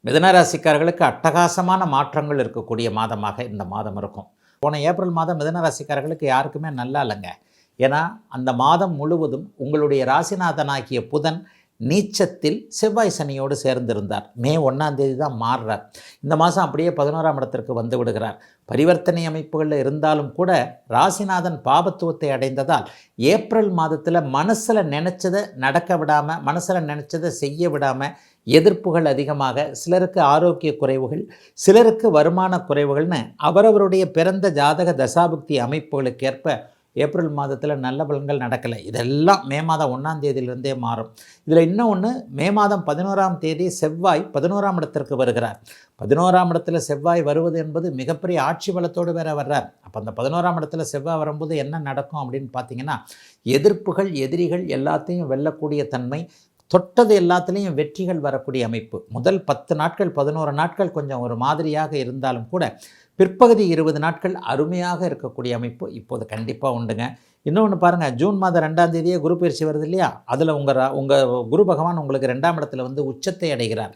மிதுன ராசிக்காரர்களுக்கு அட்டகாசமான மாற்றங்கள் இருக்கக்கூடிய மாதமாக இந்த மாதம் இருக்கும். போன ஏப்ரல் மாதம் மிதுன ராசிக்காரர்களுக்கு யாருக்குமே நல்லா இல்லைங்க. ஏன்னா அந்த மாதம் முழுவதும் உங்களுடைய ராசிநாதனாகிய புதன் நீச்சத்தில் செவ்வாய் சனியோடு சேர்ந்திருந்தார். மே 1ஆம் தேதி தான் மாறுறார். இந்த மாதம் அப்படியே 11ஆம் இடத்திற்கு வந்து விடுகிறார். பரிவர்த்தனை அமைப்புகளில் இருந்தாலும் கூட ராசிநாதன் பாபத்துவத்தை அடைந்ததால் ஏப்ரல் மாதத்தில் மனசில் நினச்சதை நடக்க விடாமல், மனசில் நினச்சதை செய்ய விடாமல், எதிர்ப்புகள் அதிகமாக, சிலருக்கு ஆரோக்கிய குறைவுகள், சிலருக்கு வருமான குறைவுகள்னு அவரவருடைய பிறந்த ஜாதக தசாபுக்தி அமைப்புகளுக்கேற்ப ஏப்ரல் மாதத்தில் நல்ல பலன்கள் நடக்கலை. இதெல்லாம் மே மாதம் 1ஆம் தேதியிலிருந்தே மாறும். இதில் இன்னும் ஒன்று, மே மாதம் 11ஆம் தேதி செவ்வாய் 11ஆம் இடத்திற்கு வருகிறார். 11ஆம் இடத்துல செவ்வாய் வருவது என்பது மிகப்பெரிய ஆட்சி பலத்தோடு வேற வர்றார். அப்போ அந்த 11ஆம் இடத்துல செவ்வாய் வரும்போது என்ன நடக்கும் அப்படின்னு பார்த்தீங்கன்னா, எதிர்ப்புகள், எதிரிகள் எல்லாத்தையும் வெல்லக்கூடிய தன்மை, தொட்டது எல்லாத்துலேயும் வெற்றிகள் வரக்கூடிய அமைப்பு. முதல் 10 நாட்கள் 11 நாட்கள் கொஞ்சம் ஒரு மாதிரியாக இருந்தாலும் கூட பிற்பகுதி 20 நாட்கள் அருமையாக இருக்கக்கூடிய அமைப்பு இப்போது கண்டிப்பாக உண்டுங்க. இன்னொன்று பாருங்கள், ஜூன் மாதம் 2ஆம் தேதியே குரு பயிற்சி வருது இல்லையா? அதில் உங்கள் குரு பகவான் உங்களுக்கு 2ஆம் இடத்துல வந்து உச்சத்தை அடைகிறார்.